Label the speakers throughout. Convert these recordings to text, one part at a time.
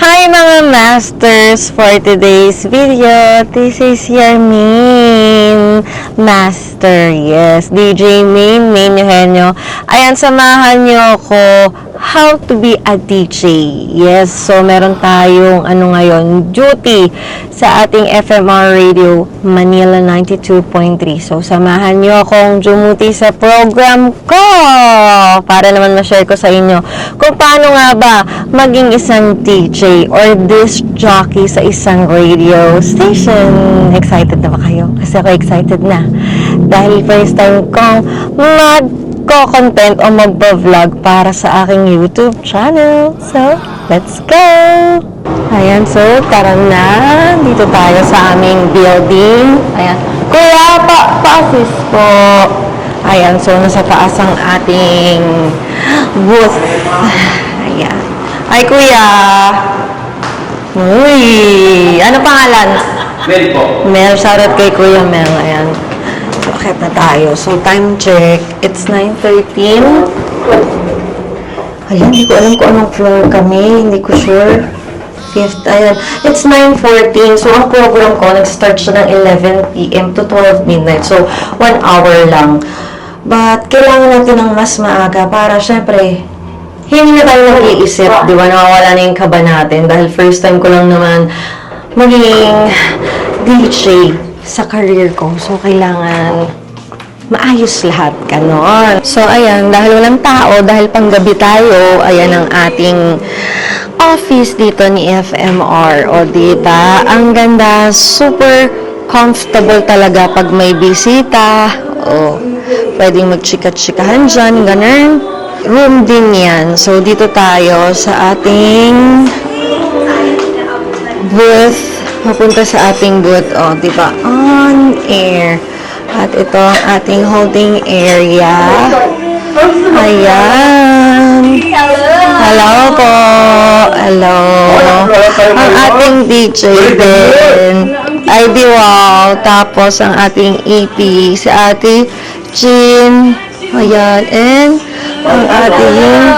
Speaker 1: Hi mga masters! For today's video, this is your main master. Yes, DJ Main Eugenio. Ayan, samahan niyo ako how to be a DJ. Yes, so meron tayong ngayon, duty sa ating FMR Radio Manila 92.3. So samahan niyo akong dumuti sa program ko para naman ma-share ko sa inyo kung paano nga ba maging isang DJ or disc jockey sa isang radio station. Excited na ba kayo? Kasi ako excited na. Dahil first time kong magko-content o magpa-vlog para sa aking YouTube channel. So, let's go! Ayan, so tara na. Dito tayo sa aming building. Ayan. Kuya, pa-assist po. Ayan, so nasa taas ang ating booth. Ayan. Ay, kuya. Uy, ano pangalan?
Speaker 2: Mel po.
Speaker 1: Mel, shoutout kay Kuya Mel. Ayan. So, akit na tayo. So, time check. It's 9:13. Ayan, hindi ko alam kung anong floor kami. Hindi ko sure. Fifth, ayan. It's 9:14. So, ang program ko, nag-start siya ng 11 p.m. to 12 midnight. So, 1 hour lang. But, kailangan natin ng mas maaga para, syempre, hindi na tayo nag-iisip, di ba? Nakawala na yung kaba natin dahil first time ko lang naman maging DJ sa career ko. So, kailangan maayos lahat, ganon. So, ayan, dahil walang tao, dahil panggabi tayo, ayan ang ating office dito ni FMR. O, diba? Ang ganda, super comfortable talaga pag may bisita. O, pwedeng magchika-chikahan dyan, ganon. Room din yan. So, dito tayo sa ating booth. Mapunta sa ating booth. O, diba? On air. At ito ang ating holding area. Ayan. Hello po. Hello. Ang ating DJ din. ID Wow. Tapos, ang ating EP. Si Ate Jean. Ayan. And, ang ating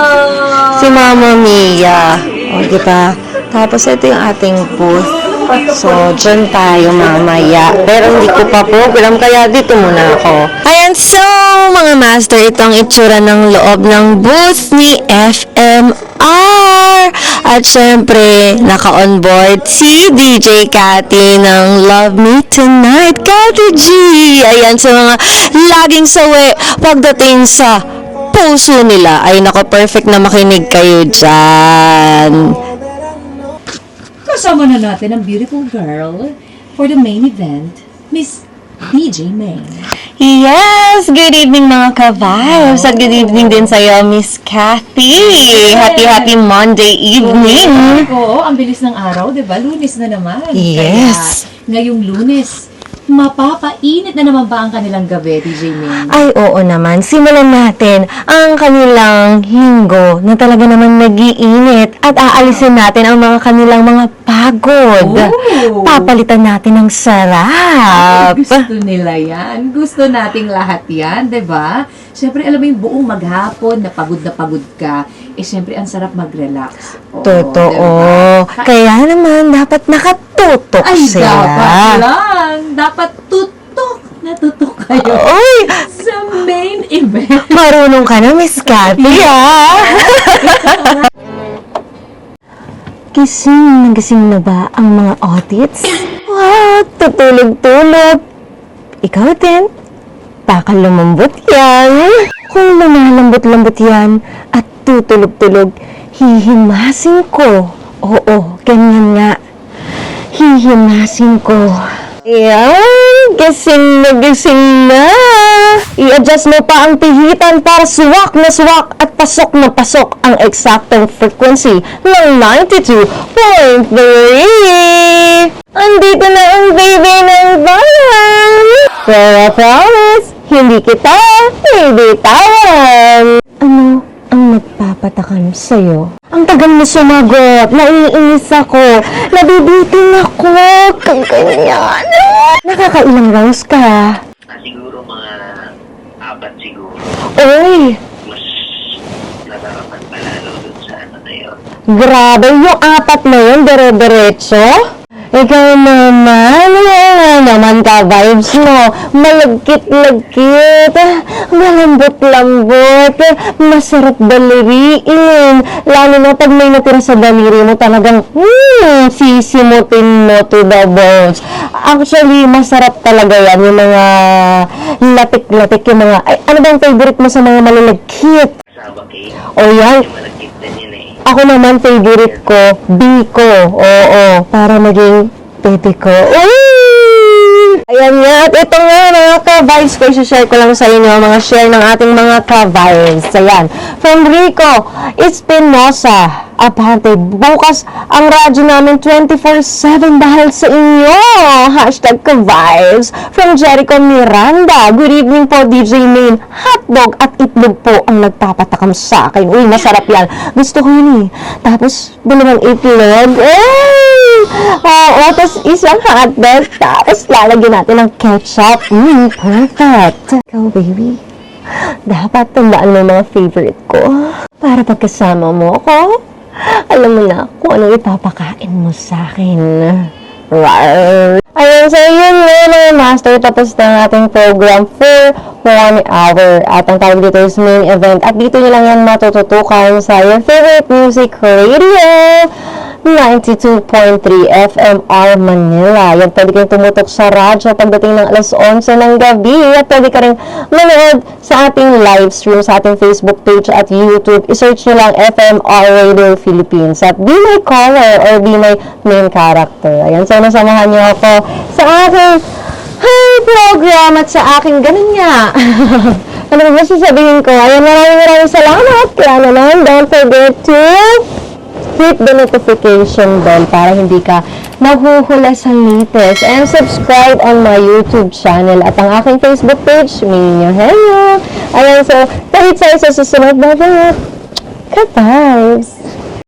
Speaker 1: si Mama Mia. O, diba? Tapos, ito yung ating booth. So, dyan tayo mamaya. Pero hindi ko pa program, kaya dito muna ako. Ayan, so, mga master, itong itsura ng loob ng booth ni FMR. At syempre, naka-onboard si DJ Cathy ng Love Me Tonight, Cathy G. Ayan, sa mga laging sawi pagdating sa puso nila. Ay, nako, perfect na makinig kayo dyan.
Speaker 3: Kasama na natin ang beautiful girl for the main event, Miss DJ May.
Speaker 1: Yes! Good evening mga ka-vibes! At good evening din sa'yo, Miss Cathy! Happy Monday evening!
Speaker 3: Oo, ang bilis ng araw, diba? Lunes na naman.
Speaker 1: Yes!
Speaker 3: Kaya, ngayong Lunes, mapapainit na naman ba ang kanilang gabi, DJ May?
Speaker 1: Ay, oo naman. Simulan natin ang kanilang linggo na talaga naman nag-iinit at aalisin natin ang mga kanilang mga pagod.
Speaker 3: Oh.
Speaker 1: Papalitan natin ng sarap.
Speaker 3: Gusto nila yan. Gusto nating lahat yan, diba? Siyempre, alam mo yung buong maghapon na pagod ka, siyempre, ang sarap mag-relax. Oo,
Speaker 1: Totoo.
Speaker 3: diba?
Speaker 1: Kaya naman, dapat nakatutok
Speaker 3: Ay,
Speaker 1: sila.
Speaker 3: dapat lang. Dapat tutok na tutok kayo
Speaker 1: Oy!
Speaker 3: sa main event.
Speaker 1: Marunong ka na, Miss Cathy, ah! Gising na ba ang mga audits? Wow, tutulog-tulog. Ikaw din. Baka lumambot yan. Kung lumalambot-lambot yan at tutulog-tulog, hihimasin ko. Oo, ganyan nga. Hihimasin ko. Ayan, gising na. I-adjust mo pa ang pihitan para suwak na suwak at pasok na pasok ang eksaktong frequency ng 92.3. Andito na ang baby ng bayan. Pero promise, hindi kita bibitawan. Ano ang nagpapatakam sa'yo? Ang tagal mo sumagot. Naiinis ako. Nabibitin ako. Ganyan. Nakakailang rounds ka?
Speaker 2: Siguro mga 4 siguro.
Speaker 1: Oy!
Speaker 2: Mas nagarapan palalo dun sa ano na yun.
Speaker 1: Grabe, yung apat na yun, dire-diretso? Ikaw naman, naman ka vibes mo, malagkit-lagkit, malambot-lambot, masarap daliriin, lalo na pag may natira sa daliri mo, talagang, sisimutin mo to the bones. Actually, masarap talaga yan, yung mga latik-latik, yung mga, ay, ano ba ang favorite mo sa mga malalagkit?
Speaker 2: Saba cake.
Speaker 1: O yan,
Speaker 2: Yung malagkit din yun eh.
Speaker 1: ako naman, favorite ko, biko. Oo, para maging tete ko. Uy! Ayan nga. At ito nga, mga ka-vibes ko. I-share ko lang sa inyo mga share ng ating mga ka-vibes. Ayan. From Rico Espinosa. Aparte, bukas ang radyo namin 24/7 dahil sa inyo. Hashtag ka-vibes. From Jericho Miranda. Good evening po, DJ Main. Hotdog at itlog po ang nagpapatakam sa akin. Uy, masarap yan. Gusto ko yun eh. Tapos, dalawang itlog. Oo, tapos isang hotdog. Tapos, lalagyan natin ng ketchup. Perfect. Ikaw, baby. Dapat tandaan mo yung mga favorite ko. Para pagkasama mo ako, alam mo na kung anong ipapakain mo sa akin. Rawr. Ayun, so yun nga mga master, tapos na ang ating program for 1 hour. At ang tawag dito is main event. At dito nyo lang yan matututukan sa your favorite music radio. 92.3 FMR Manila. Yan, pwede kayong tumutok sa radyo pagdating ng alas 11 ng gabi. At pwede ka rin manood sa ating live stream sa ating Facebook page at YouTube. I-search nyo lang FMR Radio Philippines at be my caller or be my main character. Ayan, so nasamahan nyo ako sa aking program at sa aking ganun nga. Ano ba sasabihin ko? Ayan, maraming salamat. Kaya naman, don't forget to hit the notification bell para hindi ka nahuhula sa latest. And subscribe on my YouTube channel at ang aking Facebook page, Minyo Henyo. Ayan, so, kahit sa susunod na vlog. Ka-vibes!